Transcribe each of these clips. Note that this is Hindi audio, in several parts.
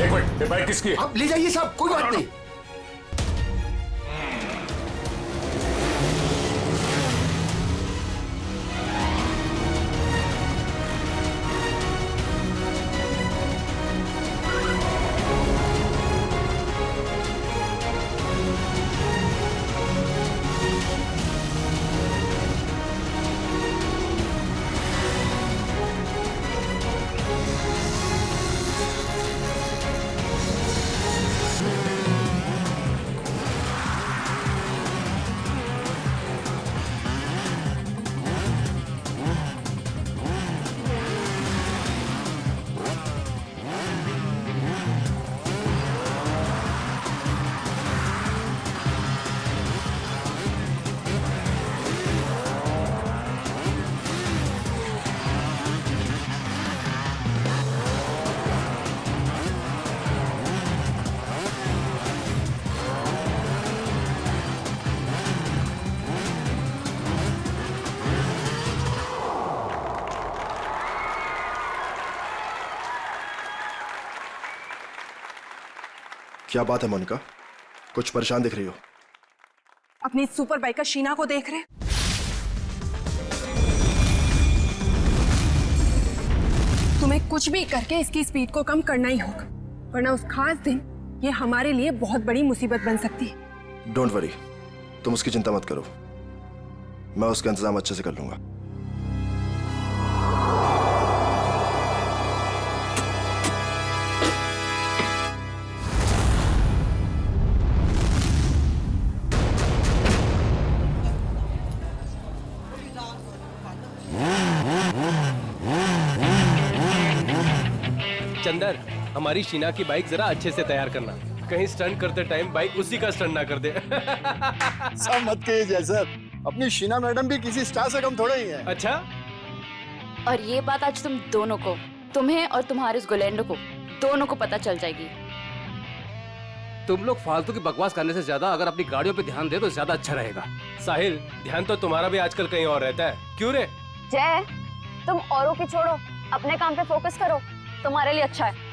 एक मिनट, ये बाइक किसकी है? आप ले जाइए साहब, कोई बात नहीं। क्या बात है मोनिका, कुछ परेशान दिख रही हो? अपनी सुपर बाइकर शीना को देख रहे? तुम्हें कुछ भी करके इसकी स्पीड को कम करना ही होगा, वरना उस खास दिन ये हमारे लिए बहुत बड़ी मुसीबत बन सकती है। डोंट वरी, तुम उसकी चिंता मत करो, मैं उसका इंतजाम अच्छे से कर लूंगा। चंदर, हमारी शीना की बाइक जरा अच्छे से तैयार करना, कहीं स्टंट करते टाइम बाइक उसी का स्टंट ना कर दे। सब मत कीजिए सर, अपनी शीना मैडम भी किसी स्टार से कम थोड़े ही है। अच्छा, और ये बात आज तुम दोनों को, तुम्हें और तुम्हारे उस गोलेंडो को, दोनों को पता चल जाएगी। तुम लोग फालतू की बकवास करने से ज्यादा अगर अपनी गाड़ियों पे ध्यान दे तो ज्यादा अच्छा रहेगा। साहिल, ध्यान तो तुम्हारा भी आजकल कहीं और रहता है, क्यों रे? जय, तुम औरों की छोड़ो, अपने काम पे फोकस करो, तुम्हारे लिए अच्छा है।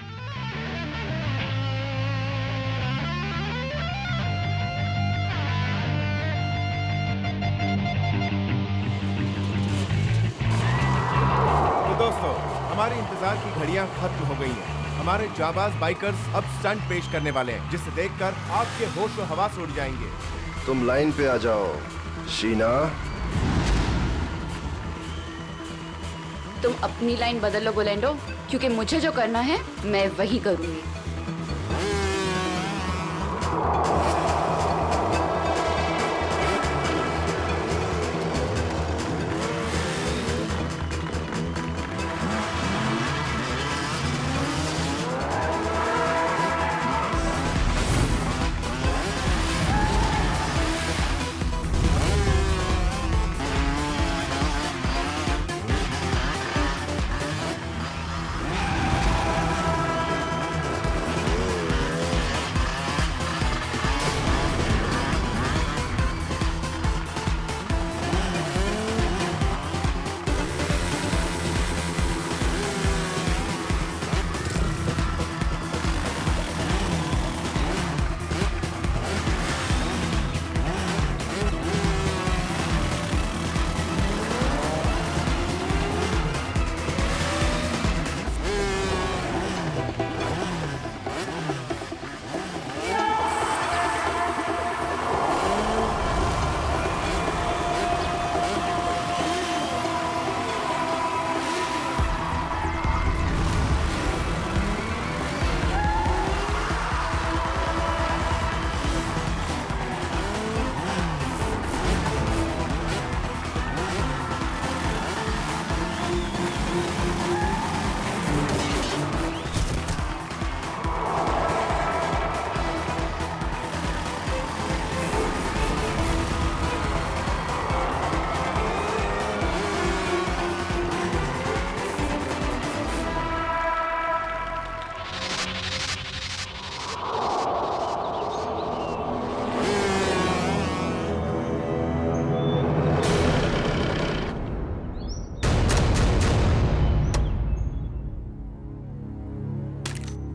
तो दोस्तों, हमारी इंतजार की घड़ियां खत्म हो गई हैं। हमारे जाबाज बाइकर्स अब स्टंट पेश करने वाले हैं, जिसे देखकर आपके होश और हवास उड़ जाएंगे। तुम लाइन पे आ जाओ शीना। तुम अपनी लाइन बदल लो गोलेंडो, क्योंकि मुझे जो करना है मैं वही करूंगी।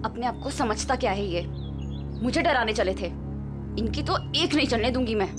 अपने आप को समझता क्या है ये? मुझे डराने चले थे। इनकी तो एक नहीं चलने दूंगी मैं।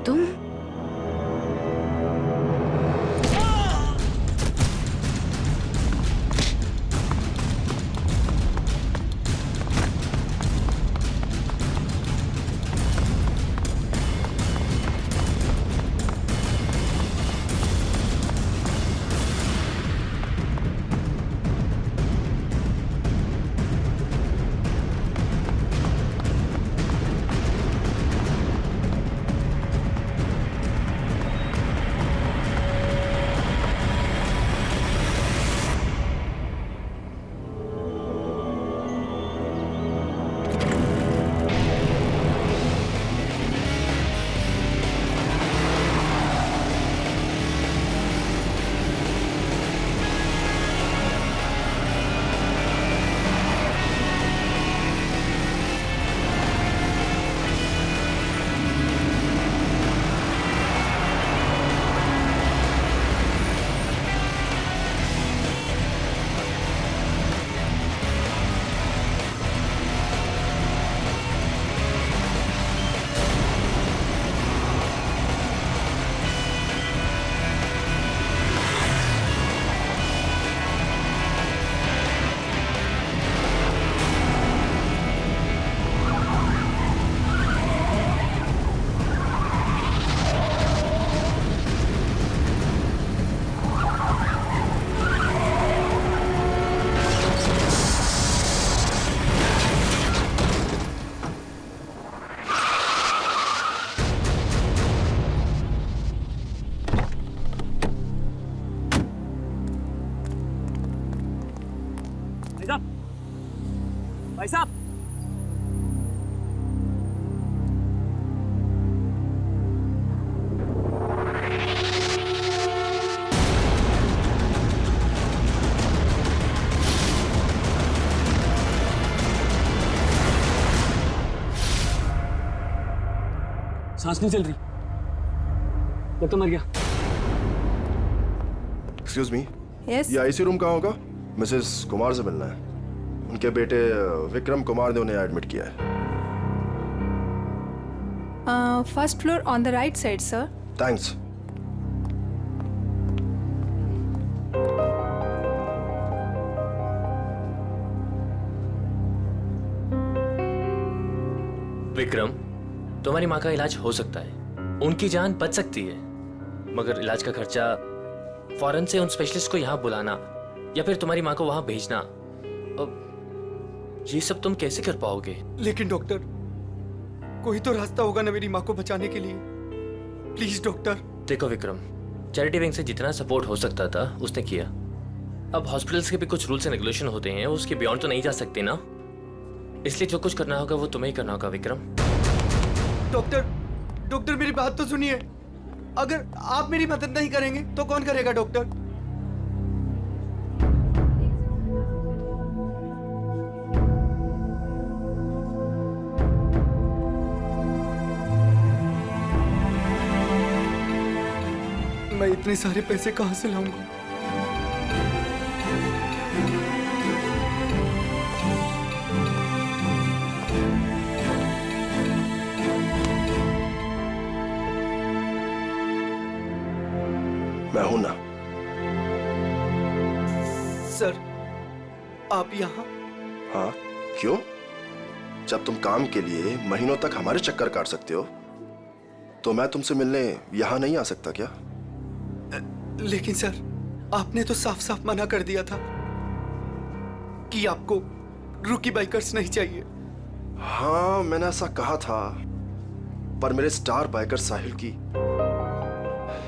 तुम भाई साहब, सांस नहीं चल रही, लगता मर गया। एक्सक्यूज मी, यस ये आईसी रूम कहाँ होगा? मिसेस कुमार से मिलना है। उनके बेटे विक्रम कुमार ने उन्हें एडमिट किया है। First floor on the right side sir. Thanks. Vikram, तुम्हारी माँ का इलाज हो सकता है, उनकी जान बच सकती है, मगर इलाज का खर्चा फौरन से उन स्पेशलिस्ट को यहाँ बुलाना या फिर तुम्हारी माँ को वहाँ भेजना, ये सब तुम कैसे कर पाओगे? लेकिन डॉक्टर, कोई तो रास्ता होगा ना मेरी माँ को बचाने के लिए। Please doctor. देखो विक्रम, चैरिटी विंग से जितना सपोर्ट हो सकता था उसने किया। अब हॉस्पिटल्स के भी कुछ रूल्स एंड रेगुलेशन होते हैं, उसके बियॉन्ड तो नहीं जा सकते ना, इसलिए जो कुछ करना होगा वो तुम्हें ही करना होगा विक्रम। डॉक्टर मेरी बात तो सुनिए। अगर आप मेरी मदद नहीं करेंगे तो कौन करेगा डॉक्टर? मैं इतने सारे पैसे कहां से लाऊंगा? मैं हूं ना। सर आप यहाँ? हाँ, क्यों? जब तुम काम के लिए महीनों तक हमारे चक्कर काट सकते हो तो मैं तुमसे मिलने यहां नहीं आ सकता क्या? लेकिन सर आपने तो साफ साफ मना कर दिया था कि आपको रूकी बाइकर्स नहीं चाहिए। हाँ, मैंने ऐसा कहा था, पर मेरे स्टार बाइकर साहिल की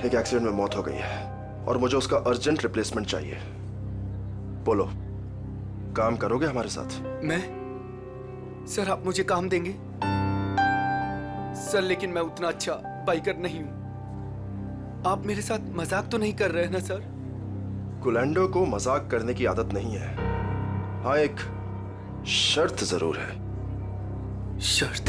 एक एक्सीडेंट में मौत हो गई है और मुझे उसका अर्जेंट रिप्लेसमेंट चाहिए। बोलो, काम करोगे हमारे साथ? मैं? सर आप मुझे काम देंगे? सर लेकिन मैं उतना अच्छा बाइकर नहीं हूं। आप मेरे साथ मजाक तो नहीं कर रहे हैं ना सर? गुलेंडो को मजाक करने की आदत नहीं है। हाँ, एक शर्त जरूर है। शर्त?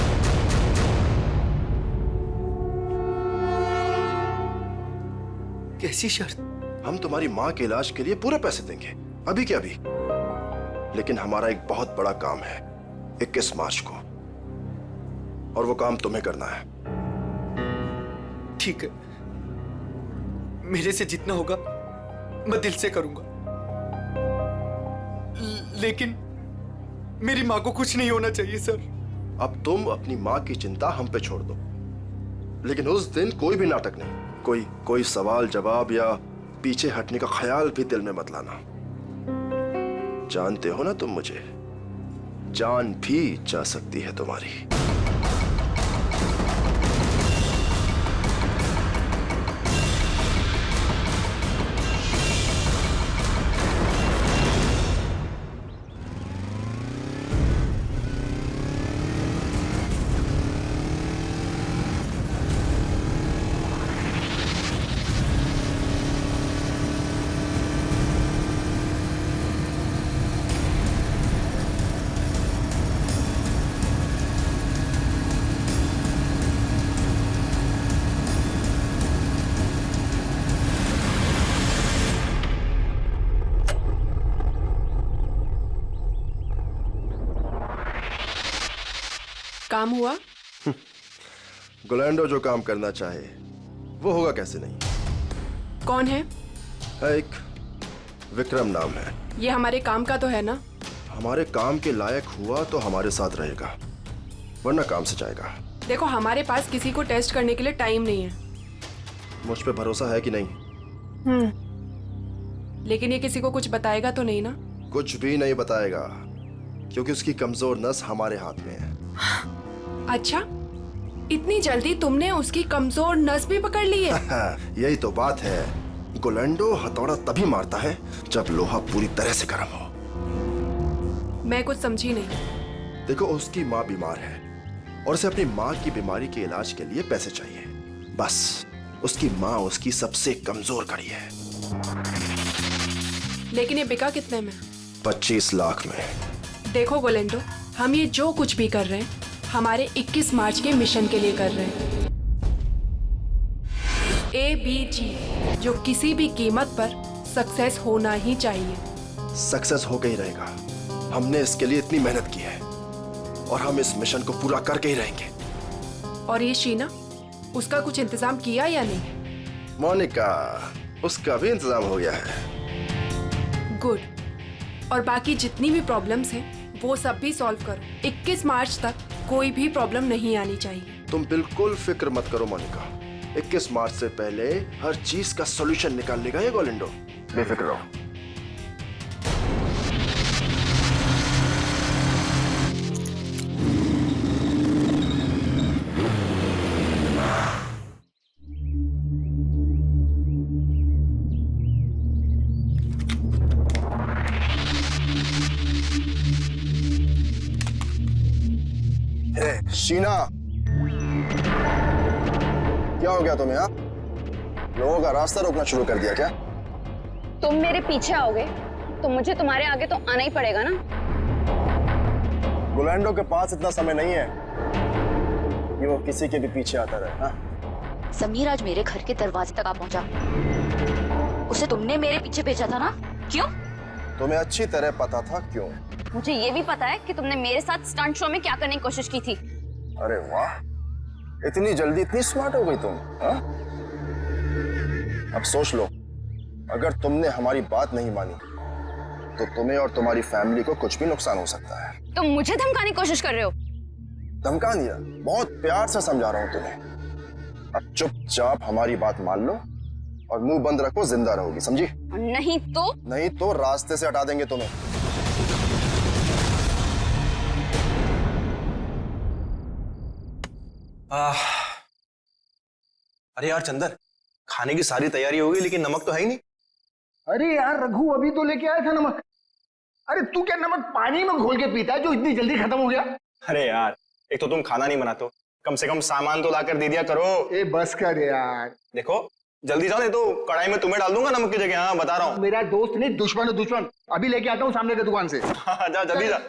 कैसी शर्त? हम तुम्हारी माँ के इलाज के लिए पूरे पैसे देंगे, अभी के अभी। लेकिन हमारा एक बहुत बड़ा काम है 21 मार्च को, और वो काम तुम्हें करना है। ठीक है, मेरे से जितना होगा मैं दिल से करूंगा, लेकिन मेरी माँ को कुछ नहीं होना चाहिए सर। अब तुम अपनी माँ की चिंता हम पे छोड़ दो, लेकिन उस दिन कोई भी नाटक नहीं, कोई सवाल जवाब या पीछे हटने का ख्याल भी दिल में मत लाना। जानते हो ना तुम मुझे, जान भी जा सकती है तुम्हारी। काम हुआ? गुलेंडो जो काम करना चाहे वो होगा कैसे नहीं। कौन है? एक विक्रम नाम है। ये हमारे काम का तो है ना? हमारे काम के लायक हुआ तो हमारे साथ रहेगा, वरना काम से जाएगा। देखो, हमारे पास किसी को टेस्ट करने के लिए टाइम नहीं है। मुझ पे भरोसा है कि नहीं? लेकिन ये किसी को कुछ बताएगा तो नहीं ना? कुछ भी नहीं बताएगा, क्योंकि उसकी कमजोर नस हमारे हाथ में है। अच्छा, इतनी जल्दी तुमने उसकी कमजोर नस भी पकड़ ली है? यही तो बात है। गुलेंडो हथौड़ा तभी मारता है जब लोहा पूरी तरह से गर्म हो। मैं कुछ समझी नहीं। देखो, उसकी माँ बीमार है और उसे अपनी माँ की बीमारी के इलाज के लिए पैसे चाहिए। बस उसकी माँ उसकी सबसे कमजोर कड़ी है। लेकिन ये बिका कितने में? 25 लाख में। देखो गुलेंडो, हम ये जो कुछ भी कर रहे हैं हमारे 21 मार्च के मिशन के लिए कर रहे हैं। ABG, जो किसी भी कीमत पर सक्सेस होना ही चाहिए। सक्सेस हो गई रहेगा। हमने इसके लिए इतनी मेहनत की है और हम इस मिशन को पूरा करके ही रहेंगे। और ये शीना, उसका कुछ इंतजाम किया या नहीं? मोनिका, उसका भी इंतजाम हो गया है। गुड। और बाकी जितनी भी प्रॉब्लम्स हैं वो सब भी सॉल्व करो। 21 मार्च तक कोई भी प्रॉब्लम नहीं आनी चाहिए। तुम बिल्कुल फिक्र मत करो मोनिका, 21 मार्च से पहले हर चीज का सॉल्यूशन निकाल लेगा ये गुलेंडो। बेफिक्र रहो। शीना, क्या हो गया तुम्हें? हाँ, लोगों का रास्ता रोकना शुरू कर दिया क्या? तुम मेरे पीछे आओगे तो मुझे तुम्हारे आगे तो आना ही पड़ेगा ना। गुलैंडो के पास इतना समय नहीं है कि वो किसी के भी पीछे आता रहे। हाँ? समीर आज मेरे घर के दरवाजे तक आ पहुंचा। उसे तुमने मेरे पीछे भेजा था ना? क्यों? तुम्हें अच्छी तरह पता था क्यों। मुझे ये भी पता है कि तुमने मेरे साथ स्टंट शो में क्या करने की कोशिश की थी। अरे वाह, इतनी जल्दी इतनी स्मार्ट हो गई तुम। हाँ? अब सोच लो, अगर तुमने हमारी बात नहीं मानी तो तुम्हें और तुम्हारी फैमिली को कुछ भी नुकसान हो सकता है। तुम मुझे धमकाने की कोशिश कर रहे हो? धमका दिया? बहुत प्यार से समझा रहा हूं तुम्हें। अब चुपचाप हमारी बात मान लो और मुंह बंद रखो, जिंदा रहोगी, समझी? नहीं तो रास्ते से हटा देंगे तुम्हें। अरे यार चंदर, खाने की सारी तैयारी हो गई लेकिन नमक तो है ही नहीं। अरे यार रघु, अभी तो लेके आया था नमक। अरे तू क्या नमक पानी में घोल के पीता है जो इतनी जल्दी खत्म हो गया? अरे यार, एक तो तुम खाना नहीं बनाते हो, कम से कम सामान तो लाकर दे दिया करो। ए बस कर यार। देखो जल्दी जाओ, नहीं तो कढ़ाई में तुम्हें डाल दूंगा नमक की जगह। हाँ बता रहा हूँ। मेरा दोस्त नहीं, दुश्मन है दुश्मन। अभी लेके आता हूँ सामने की दुकान से। हाँ जा जल्दी जा।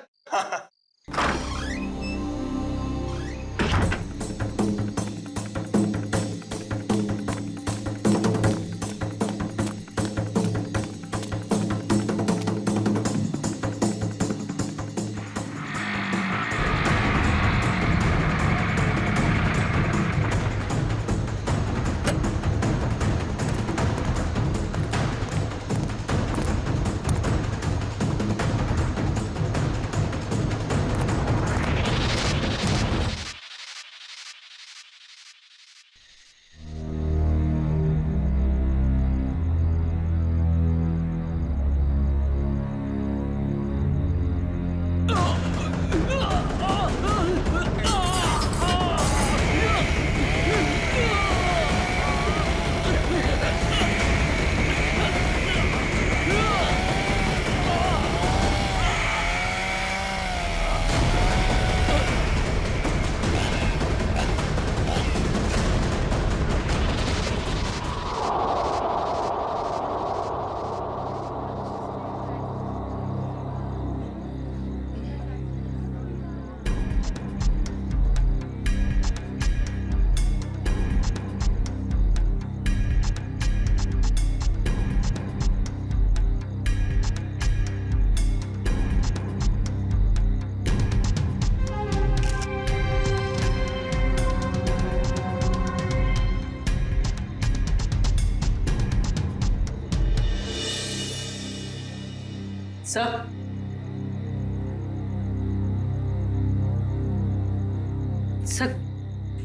सर,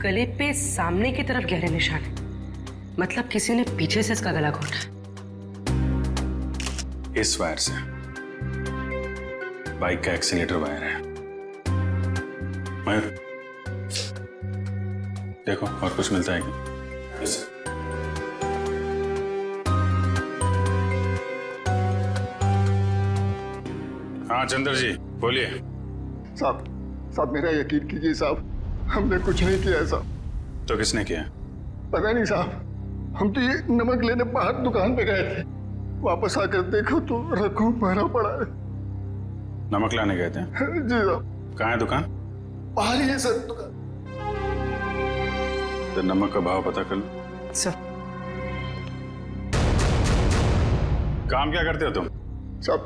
गले पे सामने की तरफ गहरे निशान है। मतलब किसी ने पीछे से इसका गला घोटा। इस वायर से बाइक का एक्सीलेटर वायर है। मयूर देखो और कुछ मिलता है क्या? yes, हाँ चंद्र जी बोलिए। साहब मेरा यकीन कीजिए साहब, हमने कुछ नहीं किया है साहब। तो किसने किया? पता नहीं साहब, हम तो ये नमक लेने बाहर दुकान पे गए थे, वापस आकर देखो तो रघु भरा पड़ा है। नमक लाने गए थे? जी साहब। कहाँ है दुकान? बाहर ही है सर दुकान। तो नमक का भाव पता कर लो। सर काम क्या करते हो तुम? साहब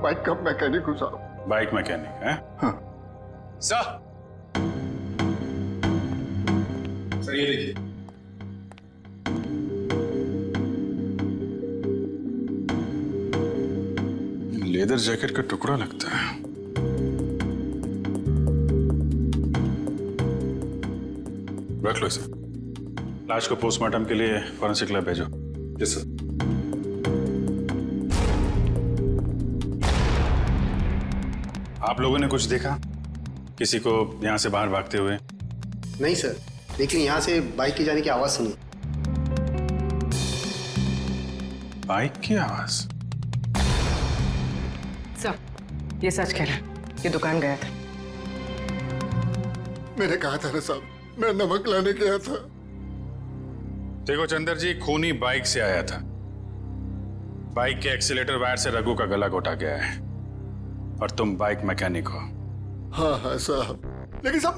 बाइक का मैकेनिक हूँ साहब। बाइक मैकेनिक है? हाँ। सर ये देखिए, लेदर जैकेट का टुकड़ा लगता है। रख लो इसे। लाश को पोस्टमार्टम के लिए फॉरेंसिक लैब भेजो। Yes sir. आप लोगों ने कुछ देखा? किसी को यहां से बाहर भागते हुए? नहीं सर, लेकिन यहाँ से बाइक की जाने की आवाज सुनी। बाइक की आवाज? सर ये सच कह रहा है, ये दुकान गया था। मैंने कहा था ना साहब, मैं नमक लाने गया था। देखो चंदर जी, खूनी बाइक से आया था। बाइक के एक्सीलेटर वायर से रघु का गला घोटा गया है और तुम बाइक मैकेनिक हो। हाँ हाँ साहब, लेकिन साहब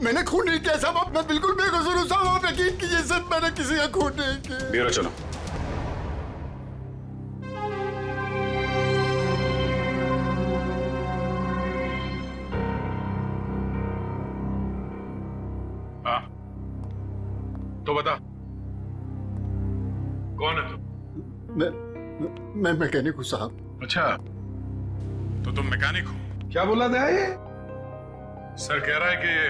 मैंने खून नहीं किया साहब, मैं बिल्कुल बेकसूर हूँ साहब, आप यकीन कीजिए सर, मैंने किसी का खून नहीं किया। ब्यूरो चलो। हाँ तो बता, कौन है तू? मैं मैकेनिक हूँ साहब। अच्छा, तो तुम मैकेनिक हो? क्या बोला था ये? सर कह रहा है कि ये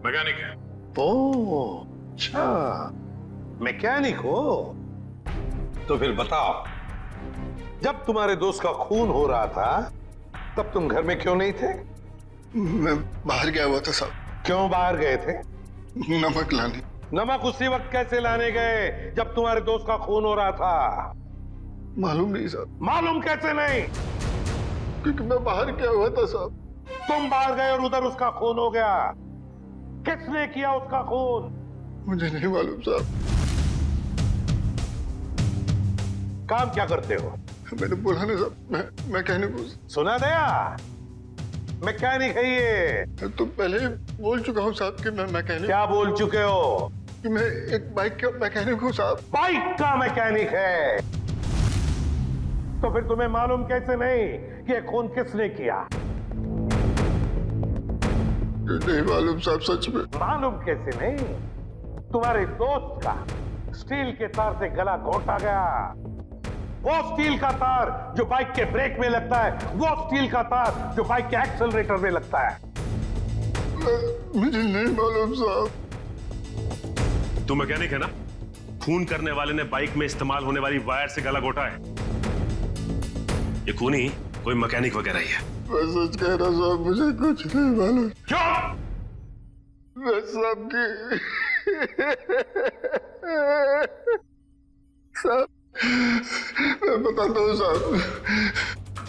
मैकेनिक है। ओह अच्छा, मैकेनिक हो? तो फिर बताओ, जब तुम्हारे दोस्त का खून हो रहा था तब तुम घर में क्यों नहीं थे? मैं बाहर गया हुआ था साहब। क्यों बाहर गए थे? नमक लाने। नमक उसी वक्त कैसे लाने गए जब तुम्हारे दोस्त का खून हो रहा था? मालूम नहीं साहब। मालूम कैसे नहीं? क्योंकि मैं बाहर गया हुआ था साहब। तुम बाहर गए और उधर उसका खून हो गया। किसने किया उसका खून? मुझे नहीं मालूम साहब। काम क्या करते हो? मैंने बोला ना साहब, मैं मैकेनिक हूँ। सुना दिया? मैकेनिक है ये। तो पहले बोल चुका हूँ साहब कि मैं मैकेनिक। क्या बोल चुके हो? कि मैं एक बाइक का मैकेनिक हूँ साहब। बाइक का मैकेनिक है? तो फिर तुम्हें मालूम कैसे नहीं कि ये खून किसने किया? नहीं मालूम साहब, सच में। मालूम कैसे नहीं? तुम्हारे दोस्त का स्टील के तार से गला घोटा गया। वो स्टील का तार जो बाइक के ब्रेक में लगता है, वो स्टील का तार जो बाइक के एक्सेलरेटर में लगता है। मुझे नहीं मालूम साहब। तू मैकेनिक है ना? खून करने वाले ने बाइक में इस्तेमाल होने वाली वायर से गला घोटा है। ये खूनी कोई मैकेनिक वगैरह ही है। मैं सच कह रहा साहब, मुझे कुछ नहीं मालूम। क्यों? मैं सबकी साहब, मैं बताता हूँ साहब।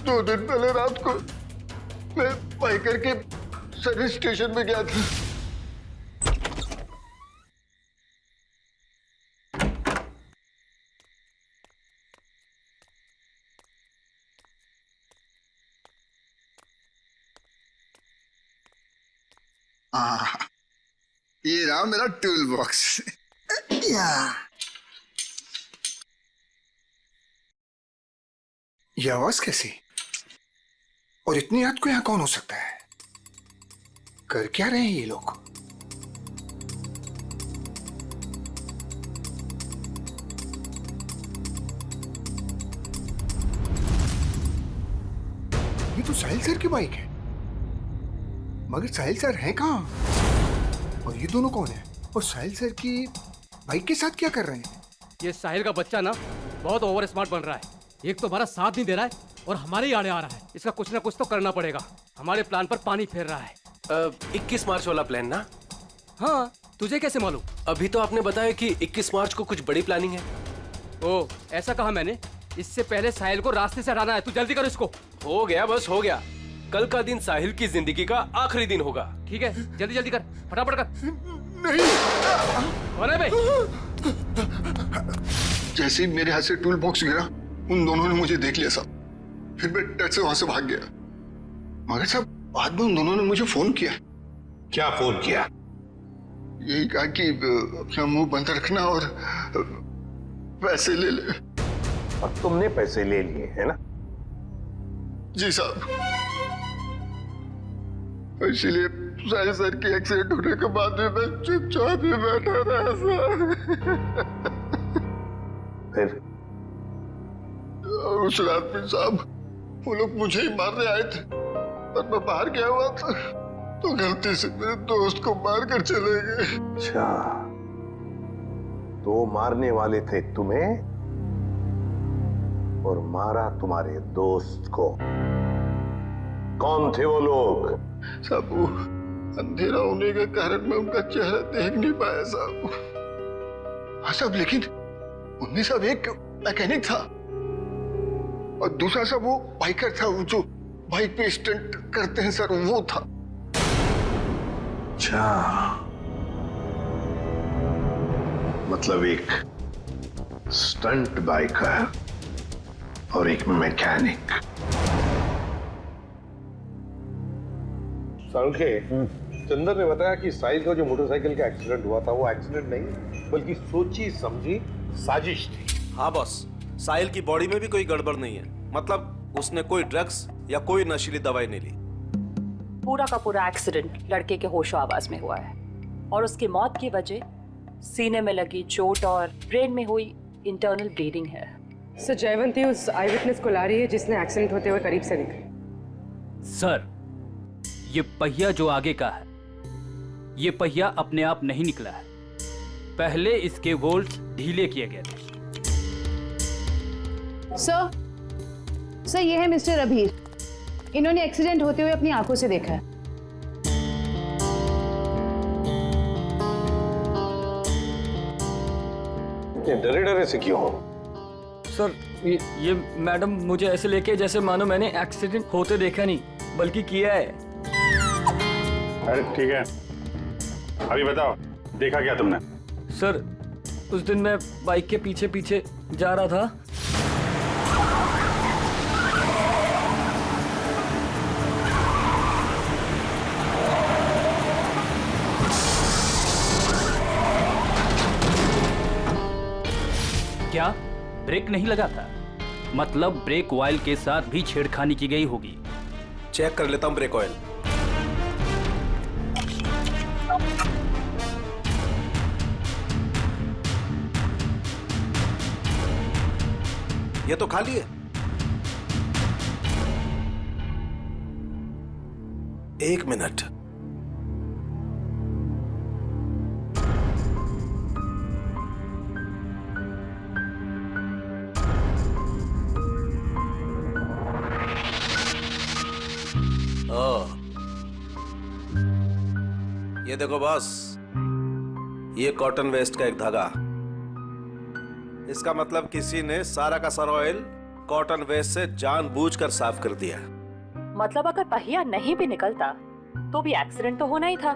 2 दिन पहले रात को मैं बाइकर के सर्विस स्टेशन में गया था। ये रहा मेरा टूल बॉक्स। ये आवाज कैसी? और इतनी रात को यहाँ कौन हो सकता है? कर क्या रहे हैं ये लोग? ये तो साहिल सर की बाइक है, मगर साहिल सर हैं कहाँ? और ये दोनों कौन है? और साहिल सर की बाइक के साथ क्या कर रहे हैं? ये साहिल का बच्चा ना बहुत ओवर स्मार्ट बन रहा है। एक तो हमारा साथ नहीं दे रहा है और हमारे ही आड़े आ रहा है। इसका कुछ ना कुछ तो करना पड़ेगा। हमारे प्लान पर पानी फेर रहा है। 21 मार्च वाला प्लान ना? हाँ, तुझे कैसे मालूम? अभी तो आपने बताया कि 21 मार्च को कुछ बड़ी प्लानिंग है। ओ, ऐसा कहा मैंने। इससे पहले साहिल को रास्ते से हटाना है। तू जल्दी कर इसको। हो गया, बस हो गया। कल का दिन साहिल की जिंदगी का आखिरी दिन होगा। ठीक है, जल्दी जल्दी कर, फटाफट कर। नहीं। अरे भाई, जैसे ही मेरे हाथ से टूल बॉक्स गिरा, उन दोनों ने मुझे देख लिया साहब। फिर मैं डर से वहां से भाग गया। मगर साहब बाद में उन दोनों ने मुझे फोन किया। क्या फोन किया? यही कहा कि अपना मुंह बंद रखना और पैसे ले ले। और तुमने पैसे ले लिए है ना? जी साहब। इसीलिए साहिल सर की एक्सीडेंट होने के बाद भी मैं चुपचाप ही बैठा रहा साहब। फिर और उस रात में साहब वो लोग मुझे ही मारने आए थे और मैं बाहर गया हुआ था, तो गलती से मेरे दोस्त को मार कर चले गए। अच्छा, तो मारने वाले थे तुम्हें और मारा तुम्हारे दोस्त को। कौन थे वो लोग? साहब वो अंधेरा होने के कारण मैं उनका चेहरा देख नहीं पाया साहब। हाँ साहब, लेकिन उनमें सब एक मैकेनिक था और दूसरा सब वो बाइकर था, वो जो बाइक पे स्टंट करते हैं सर, वो था। अच्छा, मतलब एक स्टंट बाइकर और एक मैकेनिक। सारुखे, चंदर ने बताया कि साहिल का जो मोटरसाइकिल का एक्सीडेंट हुआ था वो एक्सीडेंट नहीं बल्कि सोची समझी साजिश थी। हाँ बॉस, साहिल की बॉडी में भी कोई गड़बड़ नहीं है। मतलब उसने कोई ड्रग्स या कोई नशीली दवाई नहीं ली। पूरा का पूरा एक्सीडेंट लड़के के होशो आवाज में हुआ है और उसकी मौत की वजह सीने में लगी चोट और ब्रेन में हुई इंटरनल ब्लीडिंग है। सर, जयवंती उस आई विटनेस को ला रही है जिसने एक्सीडेंट होते हुए करीब से देखा। सर, ये पहिया जो आगे का है, ये पहिया अपने आप नहीं निकला है। पहले इसके वोल्ट्स ढीले किए गए थे। सर ये है मिस्टर अभीर। इन्होंने एक्सीडेंट होते हुए अपनी आंखों से देखा है। डरे डरे से क्यों हो? सर ये मैडम मुझे ऐसे लेके जैसे मानो मैंने एक्सीडेंट होते देखा नहीं बल्कि किया है। अरे ठीक है, अभी बताओ देखा क्या तुमने? सर उस दिन मैं बाइक के पीछे पीछे जा रहा था। क्या ब्रेक नहीं लगा था? मतलब ब्रेक ऑयल के साथ भी छेड़खानी की गई होगी। चेक कर लेता हूं ब्रेक ऑयल। ये तो खाली है। एक मिनट। ये देखो बॉस, ये कॉटन वेस्ट का एक धागा। इसका मतलब किसी ने सारा का सारा ऑयल कॉटन वेस्ट से जानबूझकर साफ कर दिया। मतलब अगर पहिया नहीं भी निकलता तो भी एक्सीडेंट तो होना ही था।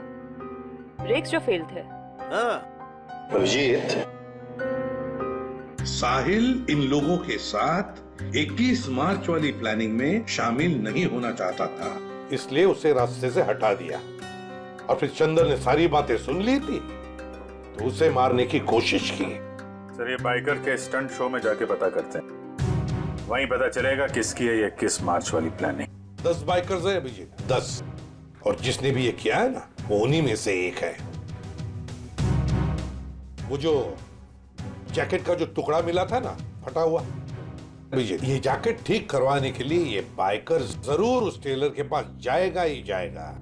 ब्रेक्स जो फेल थे। अभिजीत, साहिल इन लोगों के साथ 21 मार्च वाली प्लानिंग में शामिल नहीं होना चाहता था, इसलिए उसे रास्ते से हटा दिया और फिर चंदर ने सारी बातें सुन ली थी तो उसे मारने की कोशिश की। सर ये बाइकर के स्टंट शो में जाके पता करते हैं, वहीं पता चलेगा किसकी है ये 21 मार्च वाली प्लानिंग। 10 बाइकर्स है अभिजीत, 10, और जिसने भी ये किया है ना वो उन्हीं में से एक है। वो जो जैकेट का जो टुकड़ा मिला था ना फटा हुआ, अभिजीत ये जैकेट ठीक करवाने के लिए ये बाइकर जरूर उस टेलर के पास जाएगा ही जाएगा।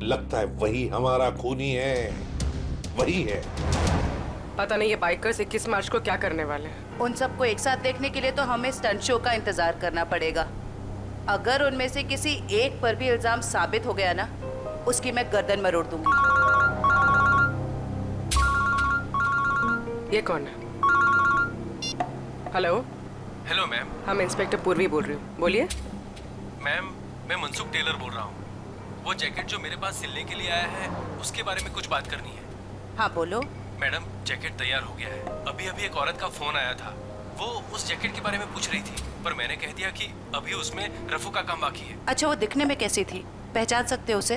लगता है वही हमारा खूनी है, वही है। पता नहीं ये बाइकर्स 21 मार्च को क्या करने वाले हैं। उन सबको एक साथ देखने के लिए तो हमें स्टंट शो का इंतजार करना पड़ेगा। अगर उनमें से किसी एक पर भी इल्जाम साबित हो गया ना, उसकी मैं गर्दन मरोड़ दूंगी। ये कौन है? हेलो। Hello ma'am. हम इंस्पेक्टर पूर्वी बोल रही हूँ, बोलिए। मैम मैं मनसुख टेलर बोल रहा हूँ। वो जैकेट जो मेरे पास सिलने के लिए आया है उसके बारे में कुछ बात करनी है। हाँ बोलो। मैडम जैकेट तैयार हो गया है। अभी अभी एक औरत का फोन आया था, वो उस जैकेट के बारे में पूछ रही थी, पर मैंने कह दिया कि अभी उसमें रफू का काम बाकी है। अच्छा, वो दिखने में कैसी थी, पहचान सकते हो उसे?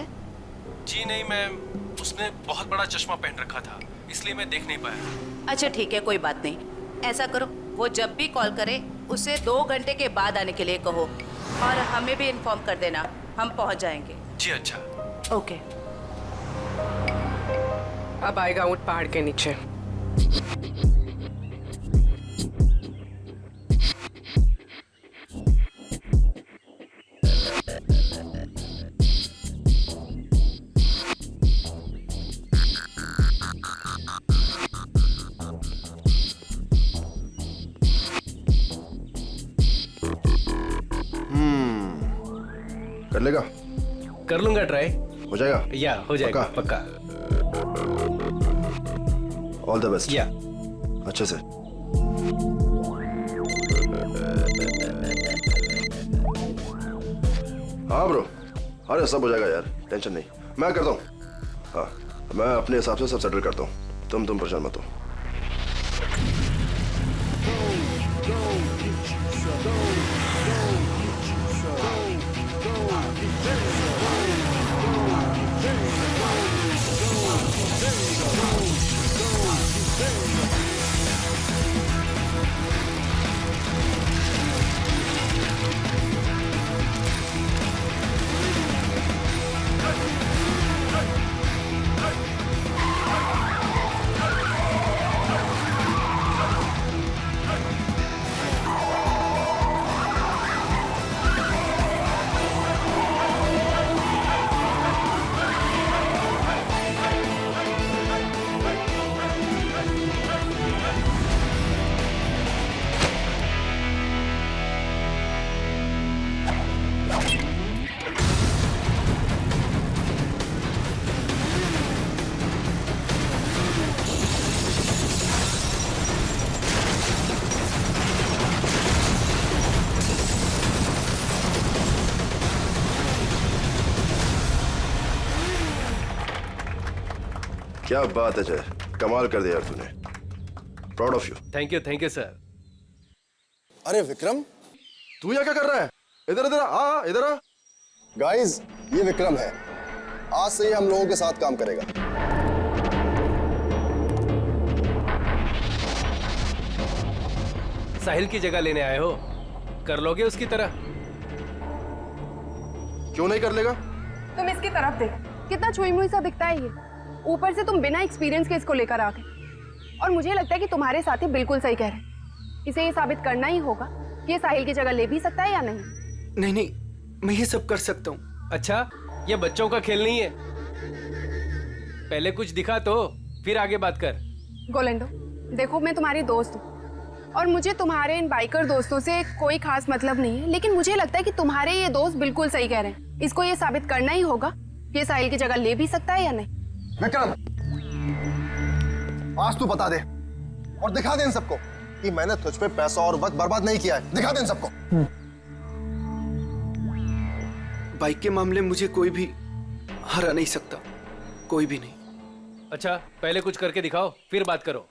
जी नहीं मैम, उसने बहुत बड़ा चश्मा पहन रखा था, इसलिए मैं देख नहीं पाया। अच्छा ठीक है, कोई बात नहीं। ऐसा करो, वो जब भी कॉल करे उसे 2 घंटे के बाद आने के लिए कहो और हमें भी इन्फॉर्म कर देना, हम पहुंच जाएंगे। जी अच्छा। ओके। अब आएगा ऊंट पहाड़ के नीचे। कर लेगा? कर लूंगा ट्राई। हो जाएगा? या हो जाएगा पक्का। All the best. या अच्छे से। हाँ ब्रो, अरे सब हो जाएगा यार, टेंशन नहीं, मैं करता हूँ। हाँ, मैं अपने हिसाब से सब सेटल करता हूँ, तुम परेशान मत हो। क्या बात है जय, कमाल कर दिया यार तूने। Proud of you. Thank you sir. अरे विक्रम, तू यहाँ क्या कर रहा है? इधर इधर आ, इधर आ। गाइस, ये विक्रम है, आज से ये हम लोगों के साथ काम करेगा। साहिल की जगह लेने आए हो, कर लोगे उसकी तरह? क्यों नहीं कर लेगा? तुम इसकी तरफ देख, कितना छुई मुई सा दिखता है ये। ऊपर से तुम बिना एक्सपीरियंस के इसको लेकर आ गए, और मुझे लगता है कि तुम्हारे साथी बिल्कुल सही कह रहे हैं। इसे ये साबित करना ही होगा कि ये साहिल की जगह ले भी सकता है या नहीं। नहीं, मैं ये सब कर सकता हूँ। अच्छा, ये बच्चों का खेल नहीं है। पहले कुछ दिखा तो फिर आगे बात कर। गोलेंडो, देखो मैं तुम्हारी दोस्त हूँ और मुझे तुम्हारे इन बाइकर दोस्तों से कोई खास मतलब नहीं है, लेकिन मुझे लगता है कि तुम्हारे ये दोस्त बिल्कुल सही कह रहे हैं। इसको ये साबित करना ही होगा कि ये साहिल की जगह ले भी सकता है या नहीं। विक्रम, आज तू बता दे और दिखा दे इन सबको कि मैंने तुझ पे पैसा और वक्त बर्बाद नहीं किया है। दिखा दे इन सबको। बाइक के मामले मुझे कोई भी हरा नहीं सकता, कोई भी नहीं। अच्छा, पहले कुछ करके दिखाओ, फिर बात करो।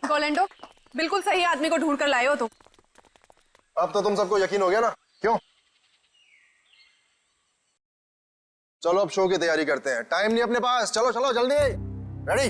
गोलेंडो, बिल्कुल सही आदमी को ढूंढ कर लाए हो तुम। अब तो तुम सबको यकीन हो गया ना? क्यों? चलो अब शो की तैयारी करते हैं, टाइम नहीं अपने पास। चलो चलो जल्दी, रेडी?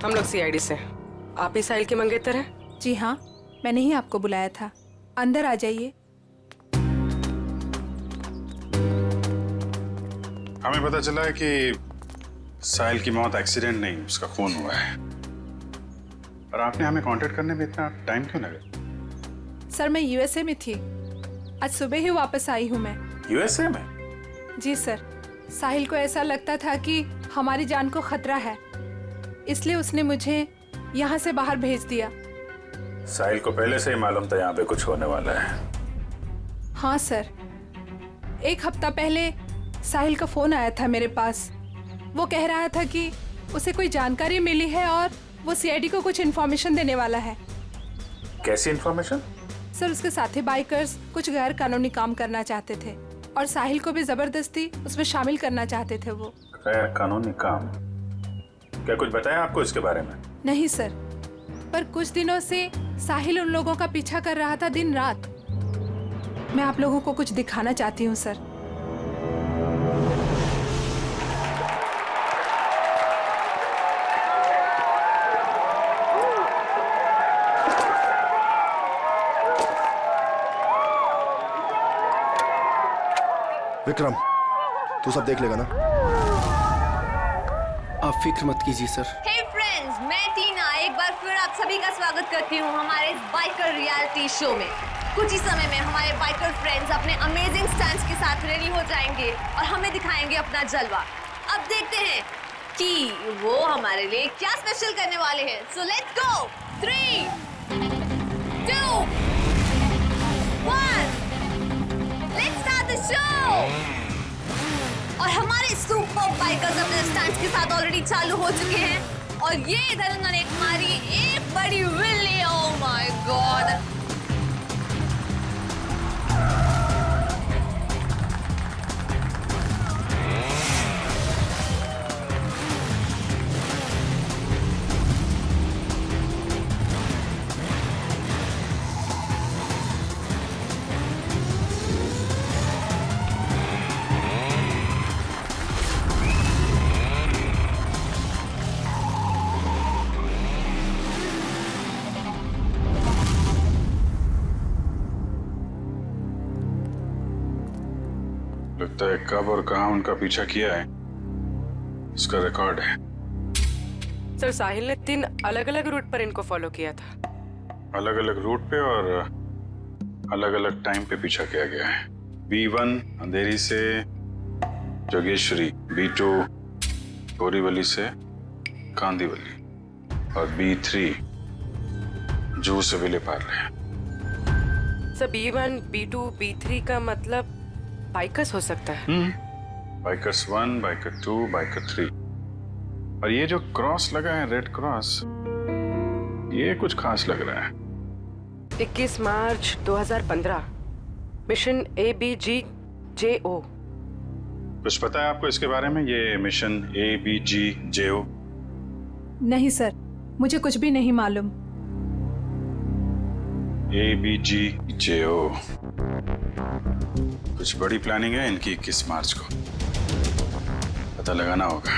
हम लोग सीआईडी से। आप ही साहिल के मंगेतर हैं? जी हाँ, मैंने ही आपको बुलाया था। अंदर आ जाइए। हमें पता चला है कि साहिल की मौत एक्सीडेंट नहीं, उसका खून हुआ है। और आपने हमें कांटेक्ट करने में इतना टाइम क्यों लगा? सर मैं यूएसए में थी, आज सुबह ही वापस आई हूँ मैं। यूएसए में? जी सर, साहिल को ऐसा लगता था कि हमारी जान को खतरा है, इसलिए उसने मुझे यहाँ से बाहर भेज दिया। साहिल को पहले से ही मालूम था यहाँ पे कुछ होने वाला है। हाँ सर, 1 हफ्ता पहले साहिल का फोन आया था मेरे पास। वो कह रहा था कि उसे कोई जानकारी मिली है और वो सीआईडी को कुछ इन्फॉर्मेशन देने वाला है। कैसी इन्फॉर्मेशन? सर उसके साथी बाइकर्स कुछ गैर कानूनी काम करना चाहते थे और साहिल को भी जबरदस्ती उसमें शामिल करना चाहते थे। वो गैर कानूनी काम? क्या कुछ बताया आपको इसके बारे में? नहीं सर, पर कुछ दिनों से साहिल उन लोगों का पीछा कर रहा था दिन रात। मैं आप लोगों को कुछ दिखाना चाहती हूँ सर। विक्रम, तू सब देख लेगा ना? आप फिक्र मत कीजिए सर। हे फ्रेंड्स, मैं टीना एक बार फिर आप सभी का स्वागत करती हूँ हमारे इस बाइकर रियलिटी शो में। कुछ ही समय में हमारे बाइकर फ्रेंड्स अपने अमेजिंग स्टंट्स के साथ रेडी हो जाएंगे और हमें दिखाएंगे अपना जलवा। अब देखते हैं कि वो हमारे लिए क्या स्पेशल करने वाले हैं। So let's go. 3, 2, 1, let's start the show. और हमारे सुपर बाइकर्स अपने स्टंट्स के साथ ऑलरेडी चालू हो चुके हैं और ये इधर उन्होंने मारी एक बड़ी विल्ली। Oh my God! लगता है कब और कहां उनका पीछा किया है इसका रिकॉर्ड है। सर साहिल ने 3 अलग अलग रूट पर इनको फॉलो किया था। अलग अलग रूट पे और अलग अलग टाइम पे पीछा किया गया है। B1 अंधेरी से जोगेश्वरी, B2 बोरीवली से कांदीवली और B3 जू से Vile Parle. Sir B1, B2, B3 का मतलब बाइकर्स हो सकता है। Bikers 1, biker 2, biker 3। और ये जो क्रॉस लगा है, रेड क्रॉस, ये कुछ खास लग रहा है। 21 मार्च 2015, मिशन ABGJO। कुछ पता है आपको इसके बारे में, ये मिशन ABGJO? नहीं सर, मुझे कुछ भी नहीं मालूम। ABGJO कुछ बड़ी प्लानिंग है इनकी। 21 मार्च को पता लगाना होगा।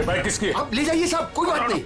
बाइक किसकी है? आप ले जाइए साहब, कोई बात नहीं।